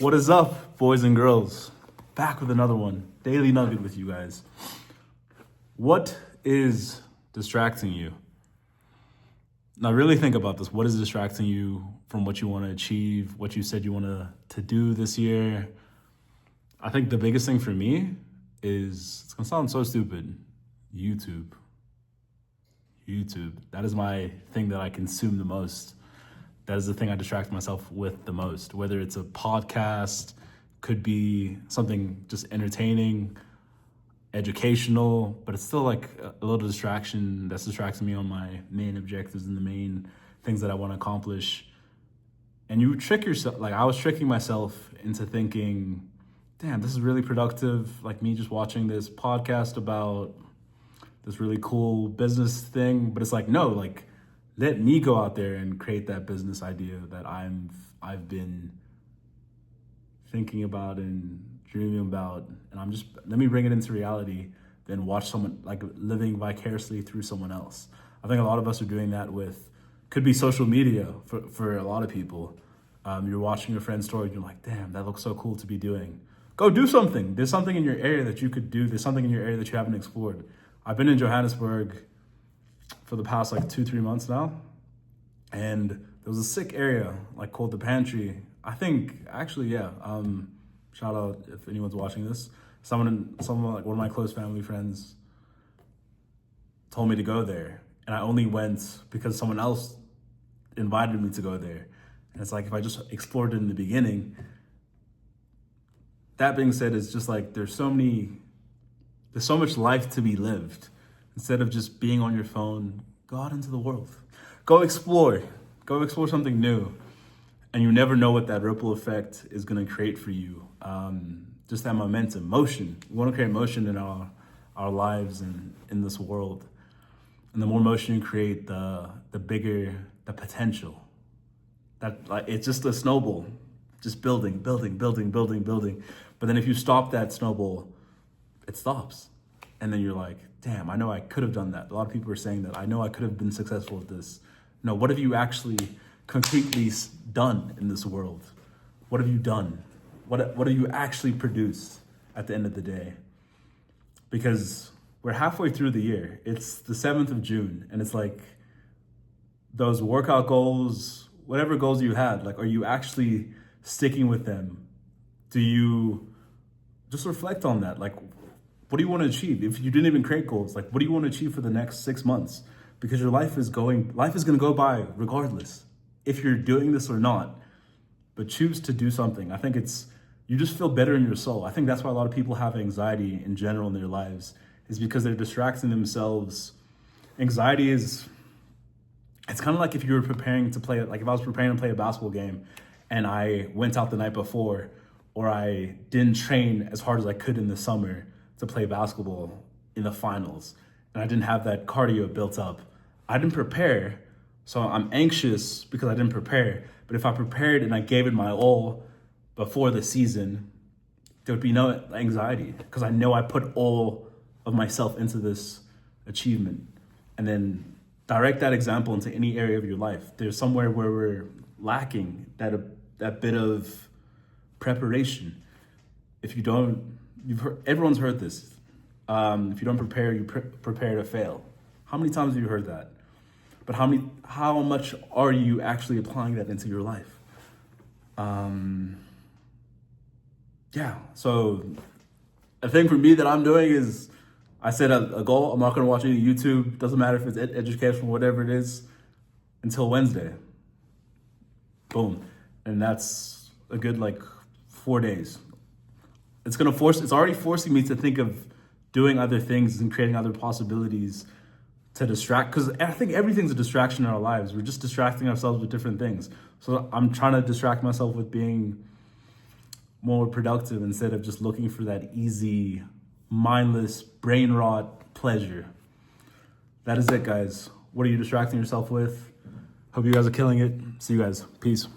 What is up, boys and girls? Back with another one. Daily nugget with you guys. What is distracting you? Now, really think about this. What is distracting you from what you want to achieve, what you said you want to do this year? I think the biggest thing for me is, it's going to sound so stupid, YouTube. That is my thing that I consume the most. That is the thing I distract myself with the most. Whether it's a podcast, could be something just entertaining, educational, but it's still like a little distraction that's distracting me on my main objectives and the main things that I want to accomplish. And you trick yourself, like I was tricking myself into thinking, damn, this is really productive. Like me just watching this podcast about this really cool business thing, but it's like, no, like let me go out there and create that business idea that I've been thinking about and dreaming about, and let me bring it into reality, then watch someone like living vicariously through someone else. I think a lot of us are doing that with, could be social media for a lot of people. You're watching your friend's story and you're like, damn, that looks so cool to be doing. Go do something. There's something in your area that you could do. There's something in your area that you haven't explored. I've been in Johannesburg for the past like 2-3 months now. And there was a sick area like called the Pantry. I think actually, yeah. Shout out if anyone's watching this. Someone like one of my close family friends told me to go there. And I only went because someone else invited me to go there. And it's like, if I just explored it in the beginning. That being said, it's just like, there's so much life to be lived. Instead of just being on your phone, go out into the world. Go explore something new. And you never know what that ripple effect is going to create for you. Just that momentum, motion. We want to create motion in our lives and in this world. And the more motion you create, the bigger the potential. That like it's just a snowball, just building. But then if you stop that snowball, it stops. And then you're like, damn, I know I could have done that. A lot of people are saying that. I know I could have been successful at this. No, what have you actually concretely done in this world? What have you done? What have you actually produced at the end of the day? Because we're halfway through the year. It's the 7th of June. And it's like those workout goals, whatever goals you had, like, are you actually sticking with them? Do you just reflect on that? Like, what do you want to achieve? If you didn't even create goals, like, what do you want to achieve for the next 6 months? Because your life is going to go by regardless, if you're doing this or not. But choose to do something. I think you just feel better in your soul. I think that's why a lot of people have anxiety in general in their lives, is because they're distracting themselves. Anxiety it's kind of like if you were preparing to play, like if I was preparing to play a basketball game and I went out the night before, or I didn't train as hard as I could in the summer to play basketball in the finals, and I didn't have that cardio built up. I didn't prepare, so I'm anxious because I didn't prepare. But if I prepared and I gave it my all before the season, there would be no anxiety because I know I put all of myself into this achievement. And then direct that example into any area of your life. There's somewhere where we're lacking that bit of preparation. If you don't, everyone's heard this. If you don't prepare, you prepare to fail. How many times have you heard that? But how much are you actually applying that into your life? Yeah. So a thing for me that I'm doing is I set a goal. I'm not going to watch any YouTube. Doesn't matter if it's educational, whatever it is, until Wednesday. Boom. And that's a good 4 days. It's already forcing me to think of doing other things and creating other possibilities to distract, because I think everything's a distraction in our lives. We're just distracting ourselves with different things. So I'm trying to distract myself with being more productive instead of just looking for that easy, mindless, brain rot pleasure. That is it, guys. What are you distracting yourself with? Hope you guys are killing it. See you guys. Peace.